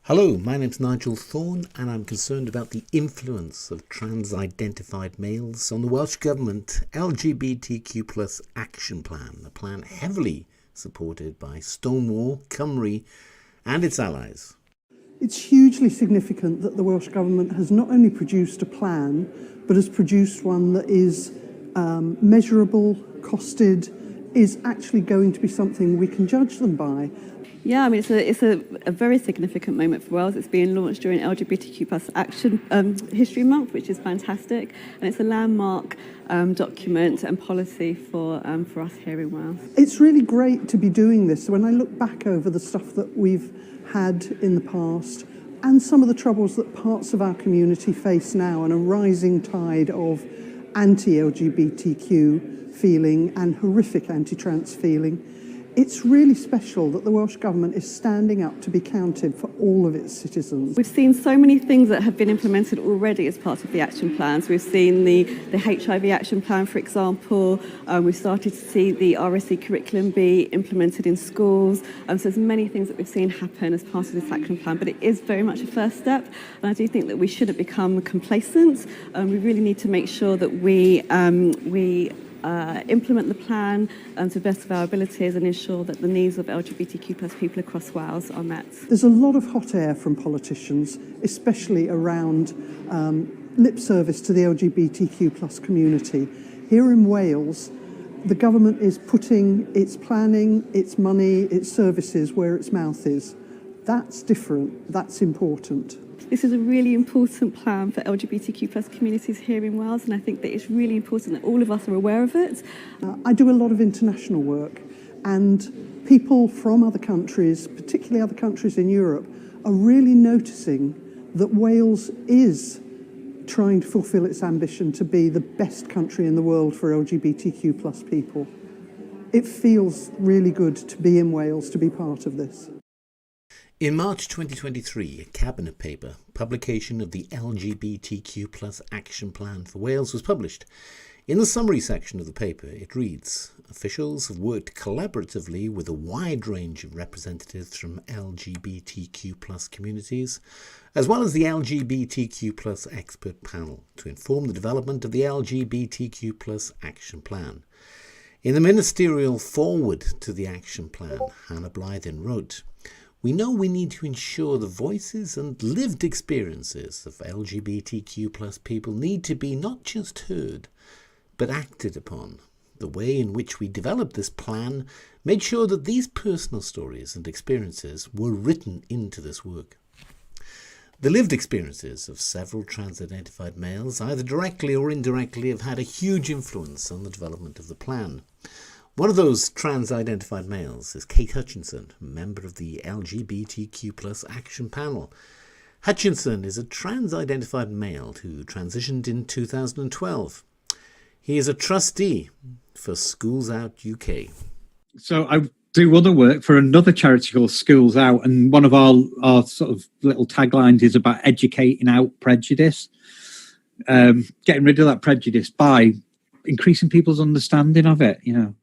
Hello, my name's Nigel Thorne and I'm concerned about the influence of trans-identified males on the Welsh Government LGBTQ+ action plan, a plan heavily supported by Stonewall, Cymru and its allies. It's hugely significant that the Welsh Government has not only produced a plan, but has produced one that is measurable, costed, is actually going to be something we can judge them by. Yeah, I mean, it's a very significant moment for Wales. It's being launched during LGBTQ+ Action History Month, which is fantastic, and it's a landmark document and policy for us here in Wales. It's really great to be doing this. So when I look back over the stuff that we've had in the past and some of the troubles that parts of our community face now, and a rising tide of anti-LGBTQ feeling and horrific anti-trans feeling, it's really special that the Welsh Government is standing up to be counted for all of its citizens. We've seen so many things that have been implemented already as part of the action plans. We've seen the HIV action plan, for example. We've started to see the RSE curriculum be implemented in schools. So there's many things that we've seen happen as part of this action plan, but it is very much a first step. And I do think that we shouldn't become complacent. We really need to make sure that we implement the plan to the best of our abilities and ensure that the needs of LGBTQ+ people across Wales are met. There's a lot of hot air from politicians, especially around lip service to the LGBTQ+ community. Here in Wales, the government is putting its planning, its money, its services where its mouth is. That's different, that's important. This is a really important plan for LGBTQ+ communities here in Wales, and I think that it's really important that all of us are aware of it. I do a lot of international work, and people from other countries, particularly other countries in Europe, are really noticing that Wales is trying to fulfil its ambition to be the best country in the world for LGBTQ+ people. It feels really good to be in Wales, to be part of this. In March 2023, a Cabinet paper, publication of the LGBTQ+ Action Plan for Wales, was published. In the summary section of the paper, it reads, officials have worked collaboratively with a wide range of representatives from LGBTQ+ communities, as well as the LGBTQ+ expert panel, to inform the development of the LGBTQ+ Action Plan. In the ministerial foreword to the Action Plan, Hannah Blythen wrote, we know we need to ensure the voices and lived experiences of LGBTQ+ people need to be not just heard, but acted upon. The way in which we developed this plan made sure that these personal stories and experiences were written into this work. The lived experiences of several trans-identified males, either directly or indirectly, have had a huge influence on the development of the plan. One of those trans-identified males is Kate Hutchinson, a member of the LGBTQ+ Action Panel. Hutchinson is a trans-identified male who transitioned in 2012. He is a trustee for Schools Out UK. So I do other work for another charity called Schools Out, and one of our sort of little taglines is about educating out prejudice, getting rid of that prejudice by increasing people's understanding of it, you know.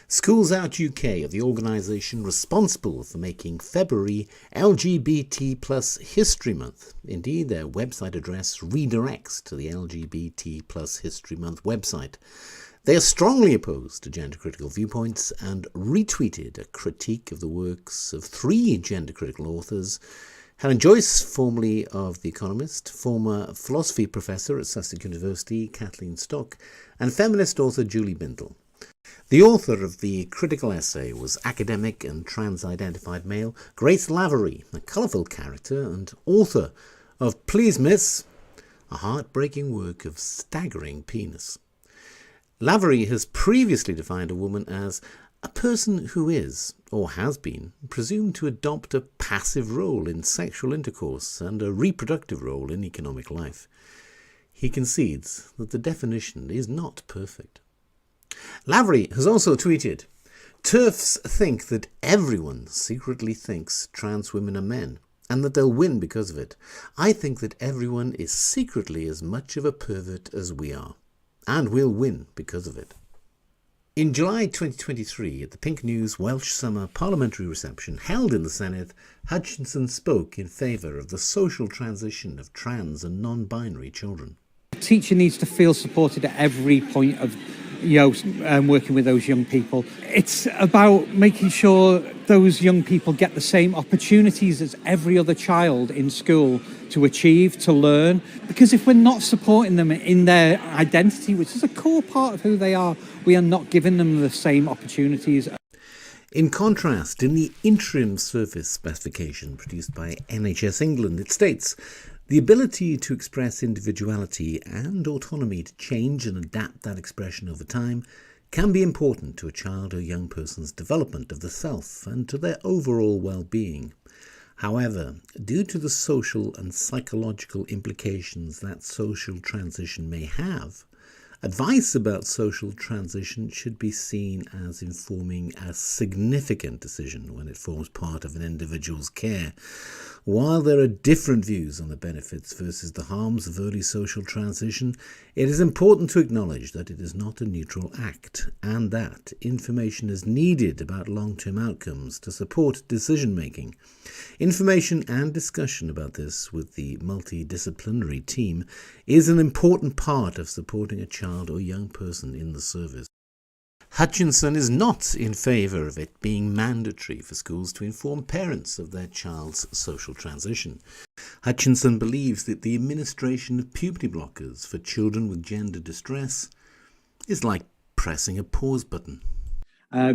Schools Out UK are the organisation responsible for making February LGBT+ History Month. Indeed, their website address redirects to the LGBT+ History Month website. They are strongly opposed to gender-critical viewpoints and retweeted a critique of the works of three gender-critical authors: Helen Joyce, formerly of The Economist, former philosophy professor at Sussex University, Kathleen Stock, and feminist author Julie Bindel. The author of the critical essay was academic and trans-identified male Grace Lavery, a colourful character and author of Please Miss, a heartbreaking work of staggering penis. Lavery has previously defined a woman as a person who is, or has been, presumed to adopt a passive role in sexual intercourse and a reproductive role in economic life. He concedes that the definition is not perfect. Lavery has also tweeted, TERFs think that everyone secretly thinks trans women are men and that they'll win because of it. I think that everyone is secretly as much of a pervert as we are, and we'll win because of it. In July 2023, at the Pink News Welsh Summer Parliamentary Reception held in the Senedd, Hutchinson spoke in favour of the social transition of trans and non-binary children. The teacher needs to feel supported at every point of working with those young people. It's about making sure those young people get the same opportunities as every other child in school to achieve, to learn. Because if we're not supporting them in their identity, which is a core part of who they are, we are not giving them the same opportunities. In contrast, in the interim service specification produced by NHS England, it states, the ability to express individuality and autonomy to change and adapt that expression over time can be important to a child or young person's development of the self and to their overall well-being. However, due to the social and psychological implications that social transition may have, advice about social transition should be seen as informing a significant decision when it forms part of an individual's care. While there are different views on the benefits versus the harms of early social transition, it is important to acknowledge that it is not a neutral act and that information is needed about long-term outcomes to support decision-making. Information and discussion about this with the multidisciplinary team is an important part of supporting a child or young person in the service. Hutchinson is not in favour of it being mandatory for schools to inform parents of their child's social transition. Hutchinson believes that the administration of puberty blockers for children with gender distress is like pressing a pause button. A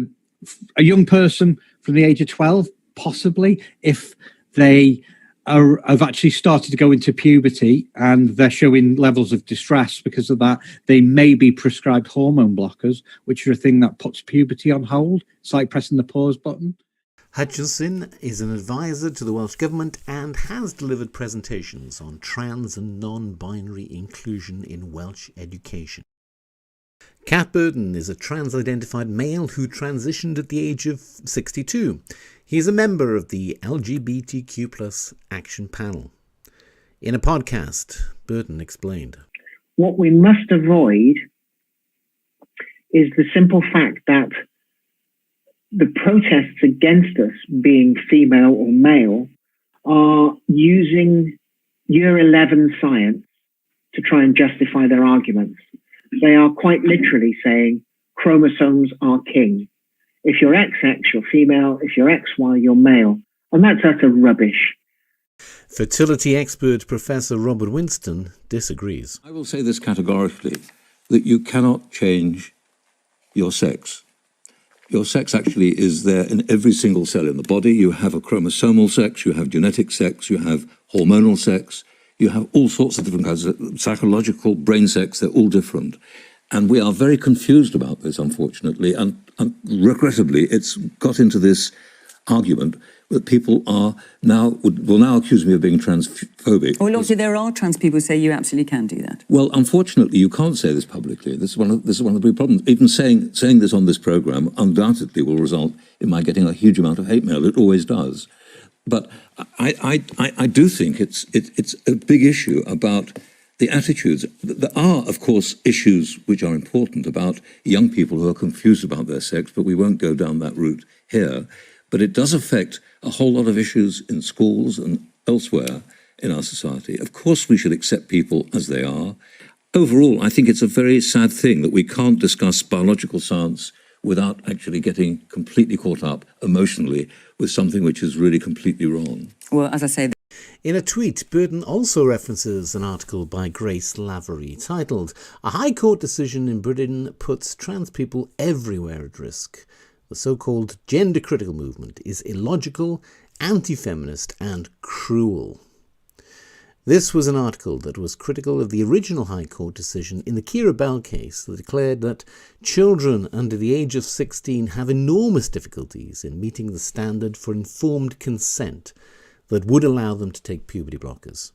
young person from the age of 12, possibly, if they have actually started to go into puberty and they're showing levels of distress because of that, they may be prescribed hormone blockers, which are a thing that puts puberty on hold. It's like pressing the pause button. Hutchinson is an advisor to the Welsh Government and has delivered presentations on trans and non-binary inclusion in Welsh education. Cat Burton is a trans-identified male who transitioned at the age of 62. He is a member of the LGBTQ+ Action Panel. In a podcast, Burton explained, what we must avoid is the simple fact that the protests against us being female or male are using Year 11 science to try and justify their arguments. They are quite literally saying chromosomes are king. If you're XX, you're female. If you're XY, you're male. And that's utter rubbish. Fertility expert Professor Robert Winston disagrees. I will say this categorically, that you cannot change your sex. Your sex actually is there in every single cell in the body. You have a chromosomal sex, you have genetic sex, you have hormonal sex, you have all sorts of different kinds of psychological, brain sex, they're all different. And we are very confused about this, unfortunately, and regrettably, it's got into this argument that people are will now accuse me of being transphobic. Well, obviously, there are trans people who say you absolutely can do that. Well, unfortunately, you can't say this publicly. This is one of the big problems. Even saying this on this programme undoubtedly will result in my getting a huge amount of hate mail. It always does. But I do think it's a big issue about the attitudes. There are, of course, issues which are important about young people who are confused about their sex, but we won't go down that route here. But it does affect a whole lot of issues in schools and elsewhere in our society. Of course, we should accept people as they are. Overall, I think it's a very sad thing that we can't discuss biological science without actually getting completely caught up emotionally with something which is really completely wrong. Well, as I say... In a tweet, Burton also references an article by Grace Lavery titled, "A High Court decision in Britain puts trans people everywhere at risk. The so-called gender-critical movement is illogical, anti-feminist and cruel." This was an article that was critical of the original High Court decision in the Keira Bell case that declared that children under the age of 16 have enormous difficulties in meeting the standard for informed consent that would allow them to take puberty blockers.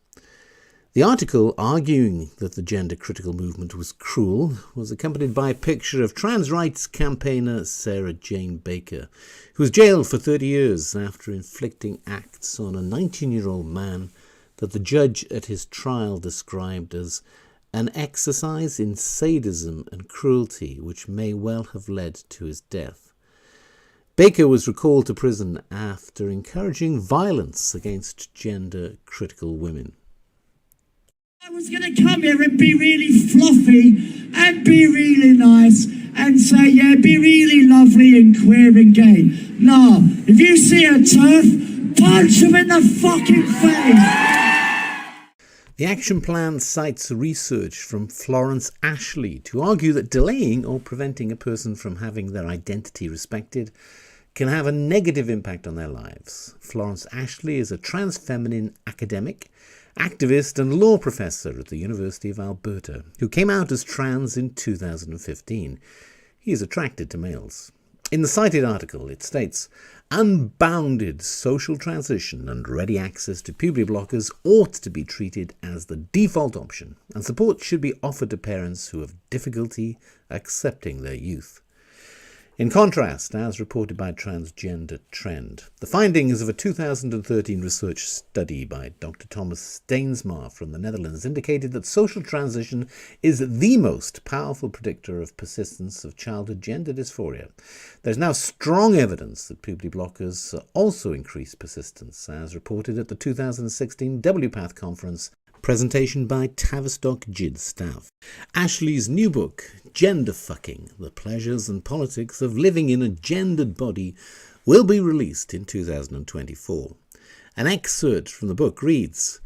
The article, arguing that the gender-critical movement was cruel, was accompanied by a picture of trans rights campaigner Sarah Jane Baker, who was jailed for 30 years after inflicting acts on a 19-year-old man that the judge at his trial described as an exercise in sadism and cruelty which may well have led to his death. Baker was recalled to prison after encouraging violence against gender-critical women. I was going to come here and be really fluffy and be really nice and say, yeah, be really lovely and queer and gay. No, if you see a turf, punch him in the fucking face. The action plan cites research from Florence Ashley to argue that delaying or preventing a person from having their identity respected can have a negative impact on their lives. Florence Ashley is a trans feminine academic, activist and law professor at the University of Alberta who came out as trans in 2015. He is attracted to males. In the cited article, it states, unbounded social transition and ready access to puberty blockers ought to be treated as the default option, and support should be offered to parents who have difficulty accepting their youth. In contrast, as reported by Transgender Trend, the findings of a 2013 research study by Dr. Thomas Steinsma from the Netherlands indicated that social transition is the most powerful predictor of persistence of childhood gender dysphoria. There's now strong evidence that puberty blockers also increase persistence, as reported at the 2016 WPATH conference, presentation by Tavistock GID staff. Ashley's new book, Gender Fucking, The Pleasures and Politics of Living in a Gendered Body, will be released in 2024. An excerpt from the book reads,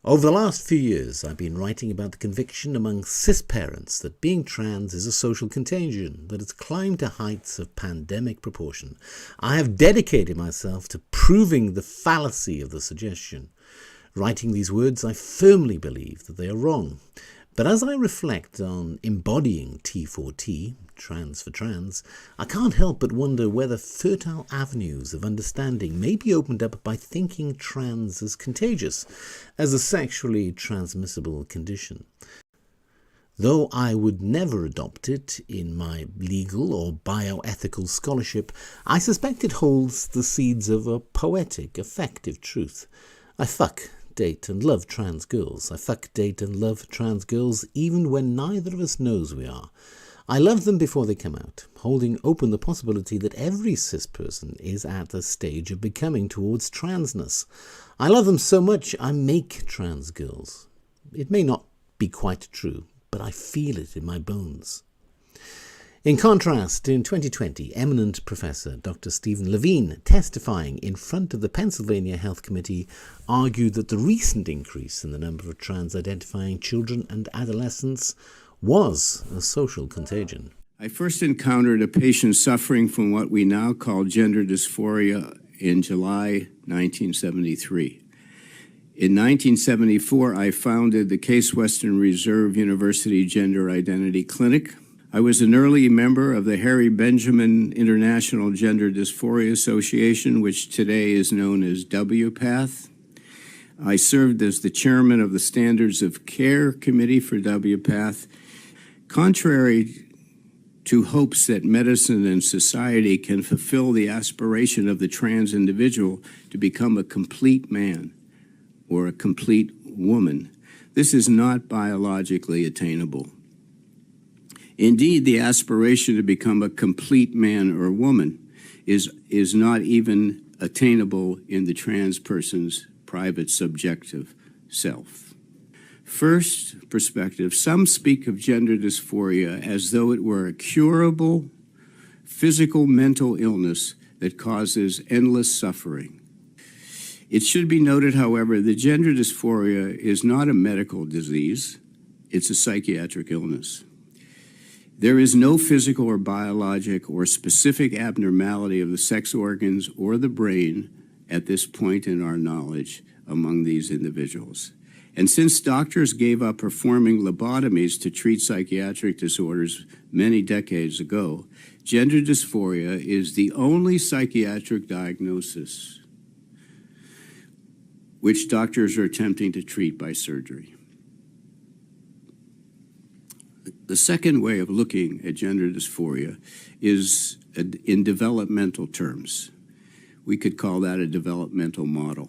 over the last few years, I've been writing about the conviction among cis parents that being trans is a social contagion that has climbed to heights of pandemic proportion. I have dedicated myself to proving the fallacy of the suggestion. Writing these words, I firmly believe that they are wrong. But as I reflect on embodying T4T, trans for trans, I can't help but wonder whether fertile avenues of understanding may be opened up by thinking trans as contagious, as a sexually transmissible condition. Though I would never adopt it in my legal or bioethical scholarship, I suspect it holds the seeds of a poetic, effective truth. I fuck, date and love trans girls. I fuck, date and love trans girls even when neither of us knows we are. I love them before they come out, holding open the possibility that every cis person is at the stage of becoming towards transness. I love them so much I make trans girls. It may not be quite true, but I feel it in my bones. In contrast, in 2020, eminent professor Dr. Stephen Levine, testifying in front of the Pennsylvania Health Committee, argued that the recent increase in the number of trans-identifying children and adolescents was a social contagion. I first encountered a patient suffering from what we now call gender dysphoria in July 1973. In 1974, I founded the Case Western Reserve University Gender Identity Clinic. I was an early member of the Harry Benjamin International Gender Dysphoria Association, which today is known as WPATH. I served as the chairman of the Standards of Care Committee for WPATH. Contrary to hopes that medicine and society can fulfill the aspiration of the trans individual to become a complete man or a complete woman, this is not biologically attainable. Indeed, the aspiration to become a complete man or woman is not even attainable in the trans person's private subjective self. First perspective, some speak of gender dysphoria as though it were a curable physical mental illness that causes endless suffering. It should be noted, however, that gender dysphoria is not a medical disease, it's a psychiatric illness. There is no physical or biologic or specific abnormality of the sex organs or the brain at this point in our knowledge among these individuals. And since doctors gave up performing lobotomies to treat psychiatric disorders many decades ago, gender dysphoria is the only psychiatric diagnosis which doctors are attempting to treat by surgery. The second way of looking at gender dysphoria is in developmental terms. We could call that a developmental model.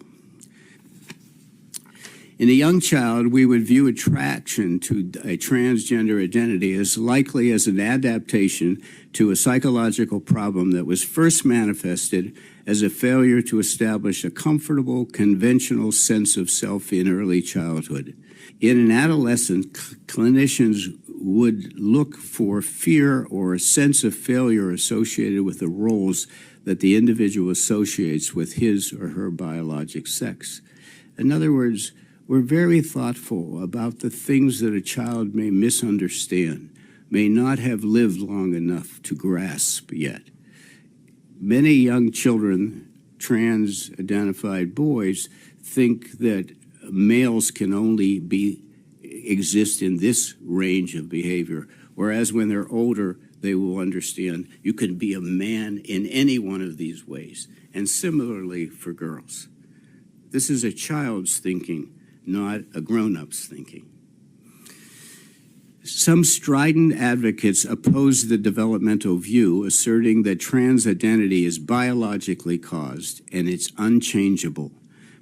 In a young child, we would view attraction to a transgender identity as likely as an adaptation to a psychological problem that was first manifested as a failure to establish a comfortable, conventional sense of self in early childhood. In an adolescent, clinicians would look for fear or a sense of failure associated with the roles that the individual associates with his or her biologic sex. In other words, we're very thoughtful about the things that a child may misunderstand, may not have lived long enough to grasp yet. Many young children, trans-identified boys, think that males can only exist in this range of behavior, whereas when they're older, they will understand you can be a man in any one of these ways, and similarly for girls. This is a child's thinking, not a grown-up's thinking. Some strident advocates oppose the developmental view, asserting that trans identity is biologically caused and it's unchangeable.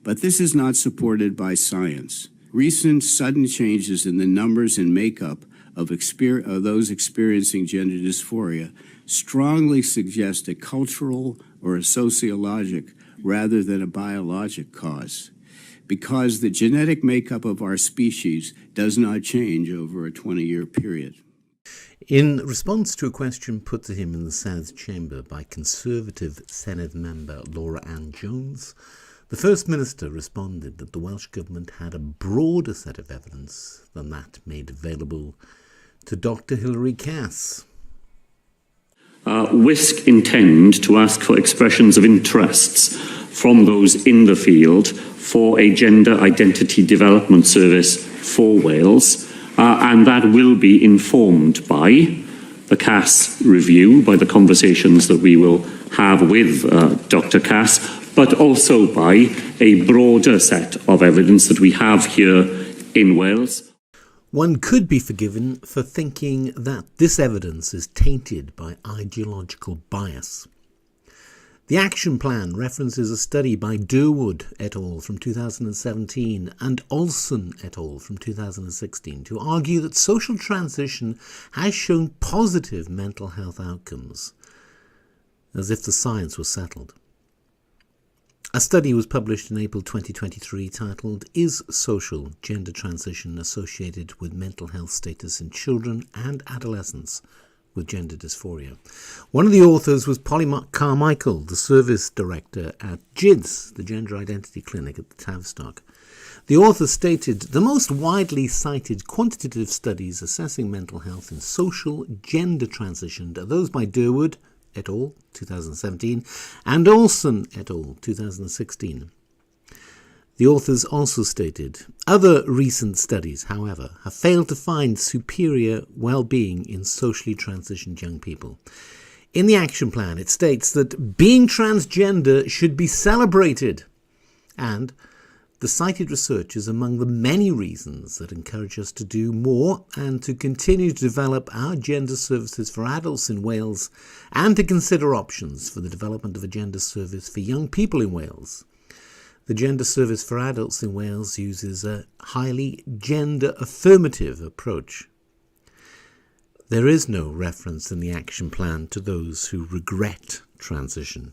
But this is not supported by science. Recent sudden changes in the numbers and makeup of those experiencing gender dysphoria strongly suggest a cultural or a sociologic rather than a biologic cause, because the genetic makeup of our species does not change over a 20-year period. In response to a question put to him in the South Chamber by Conservative Senate member Laura Ann Jones, the First Minister responded that the Welsh Government had a broader set of evidence than that made available to Dr. Hilary Cass. WISC intend to ask for expressions of interests from those in the field for a gender identity development service for Wales, and that will be informed by the Cass review, by the conversations that we will have with Dr. Cass, but also by a broader set of evidence that we have here in Wales. One could be forgiven for thinking that this evidence is tainted by ideological bias. The action plan references a study by Durwood et al. From 2017 and Olson et al. From 2016 to argue that social transition has shown positive mental health outcomes, as if the science was settled. A study was published in April 2023 titled, "Is Social Gender Transition Associated with Mental Health Status in Children and Adolescents with Gender Dysphoria?" One of the authors was Polly Carmichael, the service director at GIDS, the Gender Identity Clinic at the Tavistock. The author stated, "The most widely cited quantitative studies assessing mental health in social gender transition are those by Durwood et al. 2017 and Olson et al. 2016. The authors also stated, other recent studies, however, have failed to find superior well-being in socially transitioned young people. In the action plan, it states that being transgender should be celebrated, and the cited research is among the many reasons that encourage us to do more and to continue to develop our gender services for adults in Wales and to consider options for the development of a gender service for young people in Wales. The gender service for adults in Wales uses a highly gender affirmative approach. There is no reference in the action plan to those who regret transition.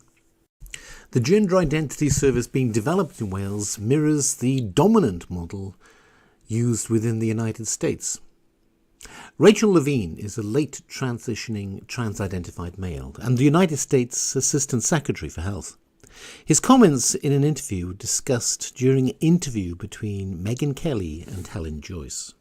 The gender identity service being developed in Wales mirrors the dominant model used within the United States. Rachel Levine is a late transitioning trans-identified male and the United States Assistant Secretary for Health. His comments in an interview were discussed during an interview between Megyn Kelly and Helen Joyce.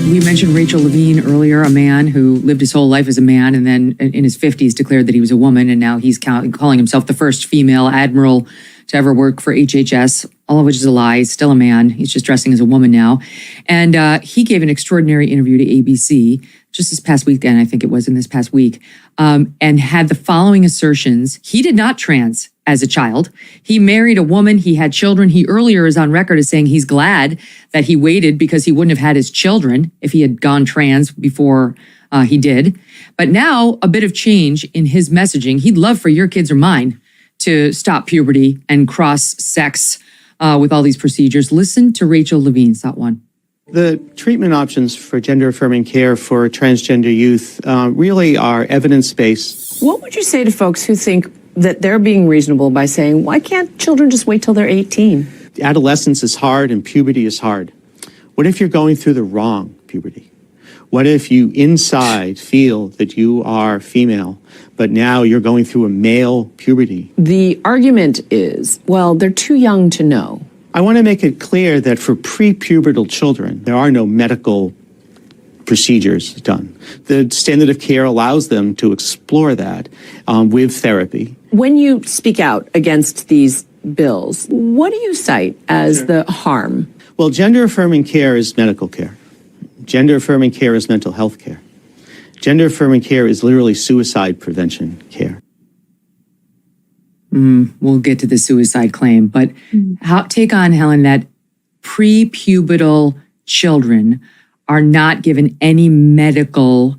We mentioned Rachel Levine earlier, a man who lived his whole life as a man and then in his 50s declared that he was a woman, and now he's calling himself the first female admiral to ever work for HHS, all of which is a lie. He's still a man. He's just dressing as a woman now. And he gave an extraordinary interview to ABC just this past weekend, I think it was in this past week, and had the following assertions. He did not trans as a child. He married a woman. He had children. He earlier is on record as saying he's glad that he waited because he wouldn't have had his children if he had gone trans before he did. But now a bit of change in his messaging. He'd love for your kids or mine to stop puberty and cross sex with all these procedures. Listen to Rachel Levine's that one. The treatment options for gender-affirming care for transgender youth really are evidence-based. What would you say to folks who think that they're being reasonable by saying, why can't children just wait till they're 18? Adolescence is hard and puberty is hard. What if you're going through the wrong puberty? What if you inside feel that you are female, but now you're going through a male puberty? The argument is, well, they're too young to know. I want to make it clear that for prepubertal children, there are no medical procedures done. The standard of care allows them to explore that with therapy. When you speak out against these bills, what do you cite as the harm? Well, gender-affirming care is medical care. Gender-affirming care is mental health care. Gender-affirming care is literally suicide prevention care. We'll get to the suicide claim, but take on, Helen, that prepubertal children are not given any medical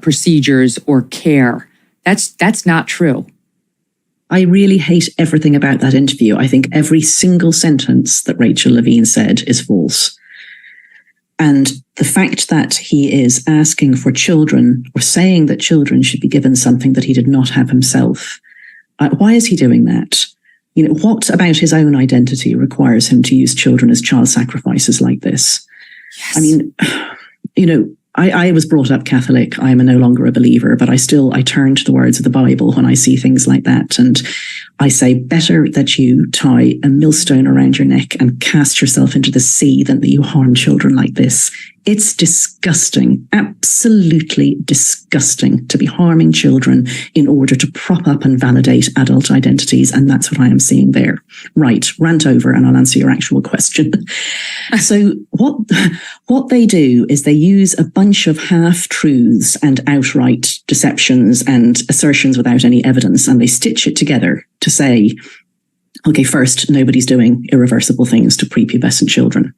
procedures or care. That's not true. I really hate everything about that interview. I think every single sentence that Rachel Levine said is false. And the fact that he is asking for children or saying that children should be given something that he did not have himself, why is he doing that? You know, what about his own identity requires him to use children as child sacrifices like this? Yes. I mean, you know, I was brought up Catholic. I am no longer a believer, but I turn to the words of the Bible when I see things like that. And I say, better that you tie a millstone around your neck and cast yourself into the sea than that you harm children like this. It's disgusting, absolutely disgusting to be harming children in order to prop up and validate adult identities. And that's what I am seeing there. Right, rant over and I'll answer your actual question. So what they do is they use a bunch of half-truths and outright deceptions and assertions without any evidence, and they stitch it together to say, okay, first, nobody's doing irreversible things to prepubescent children.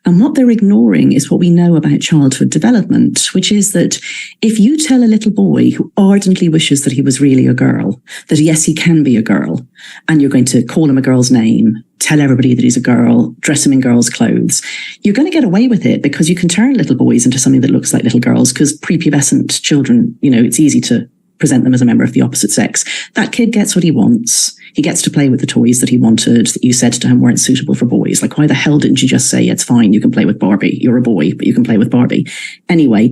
And what they're ignoring is what we know about childhood development, which is that if you tell a little boy who ardently wishes that he was really a girl, that yes, he can be a girl, and you're going to call him a girl's name, tell everybody that he's a girl, dress him in girls' clothes, you're going to get away with it because you can turn little boys into something that looks like little girls, because prepubescent children, you know, it's easy to present them as a member of the opposite sex. That kid gets what he wants. He gets to play with the toys that he wanted that you said to him weren't suitable for boys. Like, why the hell didn't you just say, it's fine, you can play with Barbie. You're a boy, but you can play with Barbie. Anyway,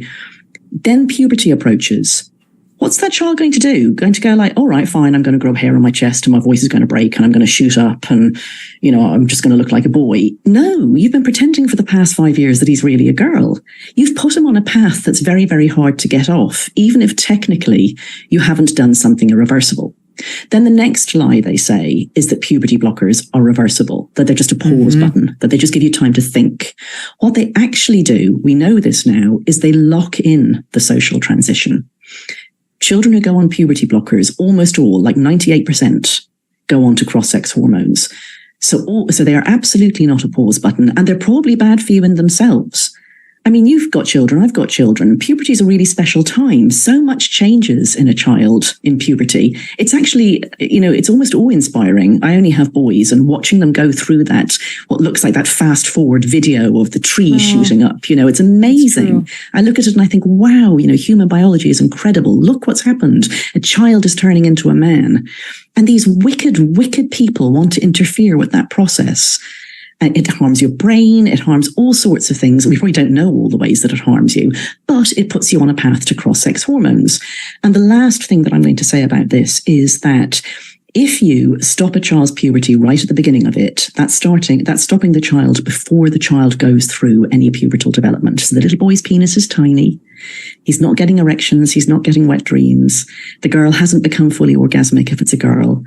then puberty approaches. What's that child going to do? Going to go like, all right, fine, I'm going to grow hair on my chest and my voice is going to break and I'm going to shoot up and, you know, I'm just going to look like a boy. No, you've been pretending for the past 5 years that he's really a girl. You've put him on a path that's very, very hard to get off, even if technically you haven't done something irreversible. Then the next lie they say is that puberty blockers are reversible, that they're just a pause button, that they just give you time to think. What they actually do, we know this now, is they lock in the social transition. Children who go on puberty blockers, almost all, like 98%, go on to cross-sex hormones. So they are absolutely not a pause button, and they're probably bad for you in themselves. I mean, you've got children, I've got children. Puberty is a really special time. So much changes in a child in puberty. It's actually, you know, it's almost awe-inspiring. I only have boys, and watching them go through that, what looks like that fast-forward video of the tree shooting up, you know, it's amazing. I look at it and I think, wow, you know, human biology is incredible. Look what's happened. A child is turning into a man. And these wicked, wicked people want to interfere with that process. It harms your brain, it harms all sorts of things. We probably don't know all the ways that it harms you, but it puts you on a path to cross-sex hormones. And the last thing that I'm going to say about this is that if you stop a child's puberty right at the beginning of it, that's stopping the child before the child goes through any pubertal development. So the little boy's penis is tiny. He's not getting erections. He's not getting wet dreams. The girl hasn't become fully orgasmic if it's a girl.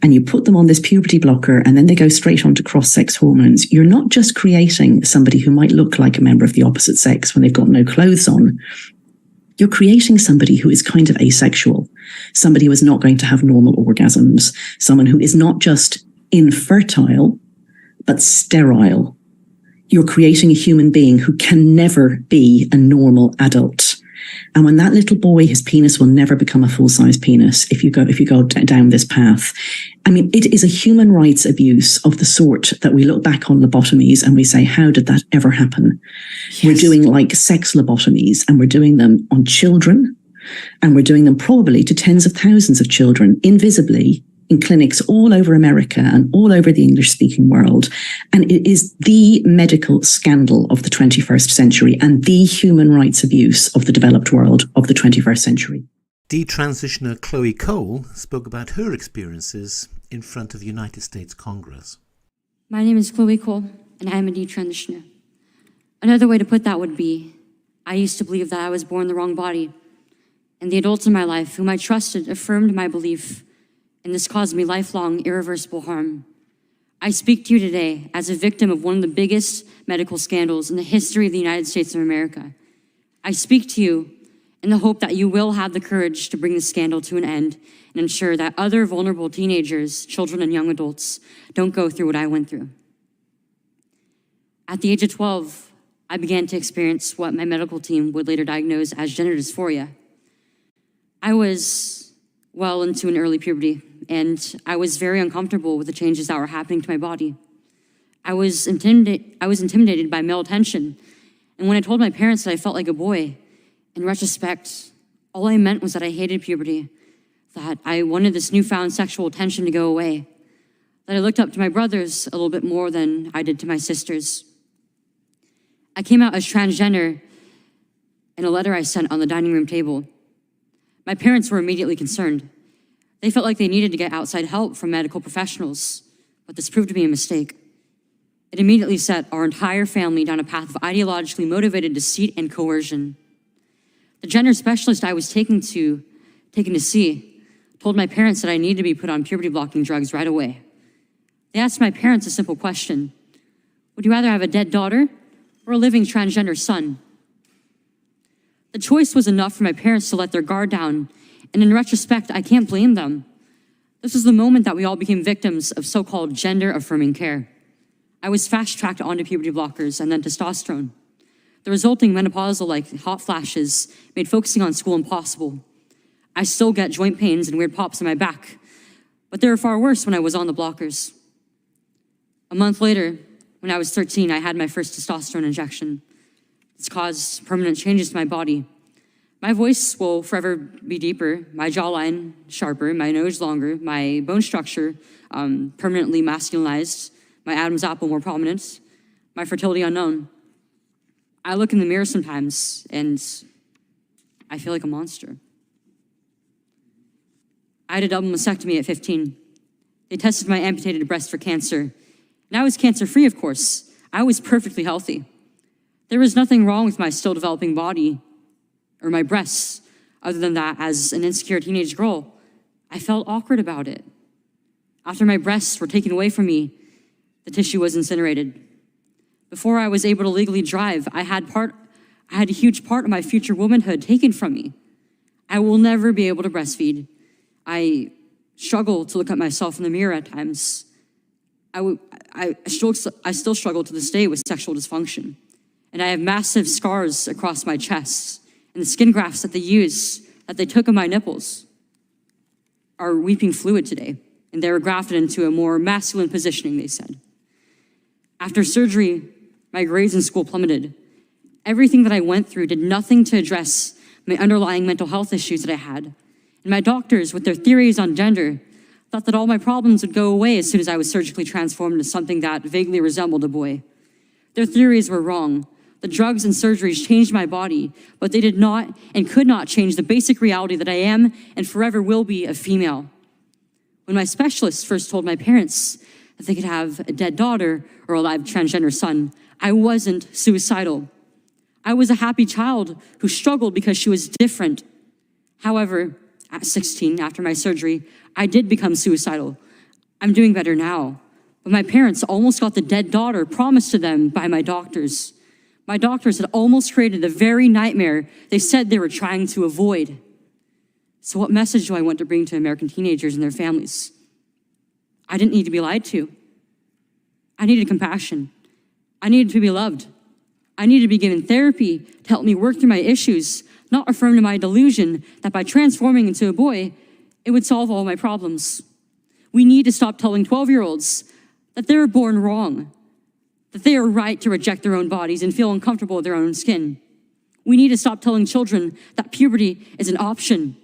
And you put them on this puberty blocker and then they go straight on to cross-sex hormones. You're not just creating somebody who might look like a member of the opposite sex when they've got no clothes on. You're creating somebody who is kind of asexual, somebody who is not going to have normal orgasms, someone who is not just infertile, but sterile. You're creating a human being who can never be a normal adult. And when that little boy, his penis will never become a full-size penis if you go down this path. I mean, it is a human rights abuse of the sort that we look back on lobotomies and we say, how did that ever happen? Yes. We're doing like sex lobotomies, and we're doing them on children, and we're doing them probably to tens of thousands of children invisibly in clinics all over America and all over the English-speaking world. And it is the medical scandal of the 21st century and the human rights abuse of the developed world of the 21st century. Detransitioner Chloe Cole spoke about her experiences in front of the United States Congress. My name is Chloe Cole, and I am a detransitioner. Another way to put that would be, I used to believe that I was born in the wrong body, and the adults in my life whom I trusted affirmed my belief, and this caused me lifelong, irreversible harm. I speak to you today as a victim of one of the biggest medical scandals in the history of the United States of America. I speak to you in the hope that you will have the courage to bring the scandal to an end and ensure that other vulnerable teenagers, children, and young adults don't go through what I went through. At the age of 12, I began to experience what my medical team would later diagnose as gender dysphoria. I was well into an early puberty, and I was very uncomfortable with the changes that were happening to my body. I was intimidated by male attention, and when I told my parents that I felt like a boy, in retrospect, all I meant was that I hated puberty, that I wanted this newfound sexual attention to go away, that I looked up to my brothers a little bit more than I did to my sisters. I came out as transgender in a letter I sent on the dining room table. My parents were immediately concerned. They felt like they needed to get outside help from medical professionals, but this proved to be a mistake. It immediately set our entire family down a path of ideologically motivated deceit and coercion. The gender specialist I was taken to see told my parents that I needed to be put on puberty-blocking drugs right away. They asked my parents a simple question: would you rather have a dead daughter or a living transgender son? The choice was enough for my parents to let their guard down, and in retrospect, I can't blame them. This was the moment that we all became victims of so-called gender-affirming care. I was fast-tracked onto puberty blockers and then testosterone. The resulting menopausal-like hot flashes made focusing on school impossible. I still get joint pains and weird pops in my back, but they were far worse when I was on the blockers. A month later, when I was 13, I had my first testosterone injection. It's caused permanent changes to my body. My voice will forever be deeper, my jawline sharper, my nose longer, my bone structure permanently masculinized, my Adam's apple more prominent, my fertility unknown. I look in the mirror sometimes and I feel like a monster. I had a double mastectomy at 15. They tested my amputated breast for cancer. And I was cancer-free, of course. I was perfectly healthy. There was nothing wrong with my still developing body or my breasts, other than that, as an insecure teenage girl, I felt awkward about it. After my breasts were taken away from me, the tissue was incinerated. Before I was able to legally drive, I had a huge part of my future womanhood taken from me. I will never be able to breastfeed. I struggle to look at myself in the mirror at times. I still struggle to this day with sexual dysfunction. And I have massive scars across my chest. And the skin grafts that they took of my nipples are weeping fluid today. And they were grafted into a more masculine positioning, they said. After surgery, my grades in school plummeted. Everything that I went through did nothing to address my underlying mental health issues that I had. And my doctors, with their theories on gender, thought that all my problems would go away as soon as I was surgically transformed into something that vaguely resembled a boy. Their theories were wrong. The drugs and surgeries changed my body, but they did not and could not change the basic reality that I am and forever will be a female. When my specialist first told my parents that they could have a dead daughter or a live transgender son, I wasn't suicidal. I was a happy child who struggled because she was different. However, at 16, after my surgery, I did become suicidal. I'm doing better now, but my parents almost got the dead daughter promised to them by my doctors. My doctors had almost created the very nightmare they said they were trying to avoid. So what message do I want to bring to American teenagers and their families? I didn't need to be lied to. I needed compassion. I needed to be loved. I needed to be given therapy to help me work through my issues, not affirm to my delusion that by transforming into a boy, it would solve all my problems. We need to stop telling 12-year-olds that they were born wrong, that they are right to reject their own bodies and feel uncomfortable with their own skin. We need to stop telling children that puberty is an option,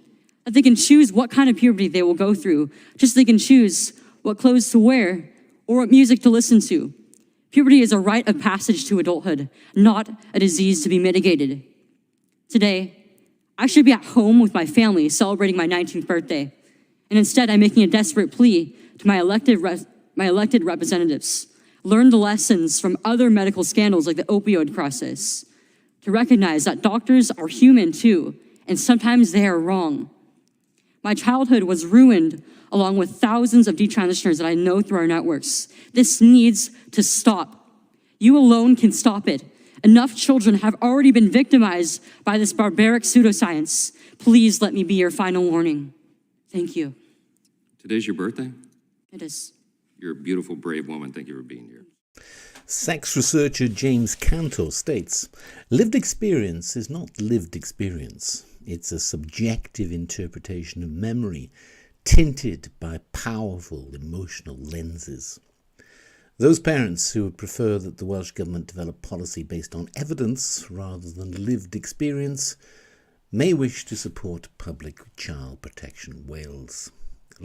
that they can choose what kind of puberty they will go through, just so they can choose what clothes to wear or what music to listen to. Puberty is a rite of passage to adulthood, not a disease to be mitigated. Today, I should be at home with my family celebrating my 19th birthday, and instead I'm making a desperate plea to my elected representatives. Learn the lessons from other medical scandals like the opioid crisis, to recognize that doctors are human too, and sometimes they are wrong. My childhood was ruined along with thousands of detransitioners that I know through our networks. This needs to stop. You alone can stop it. Enough children have already been victimized by this barbaric pseudoscience. Please let me be your final warning. Thank you. Today's your birthday? It is. You're a beautiful, brave woman. Thank you for being here. Sex researcher James Cantor states, lived experience is not lived experience. It's a subjective interpretation of memory, tinted by powerful emotional lenses. Those parents who would prefer that the Welsh Government develop policy based on evidence rather than lived experience may wish to support public child protection Wales.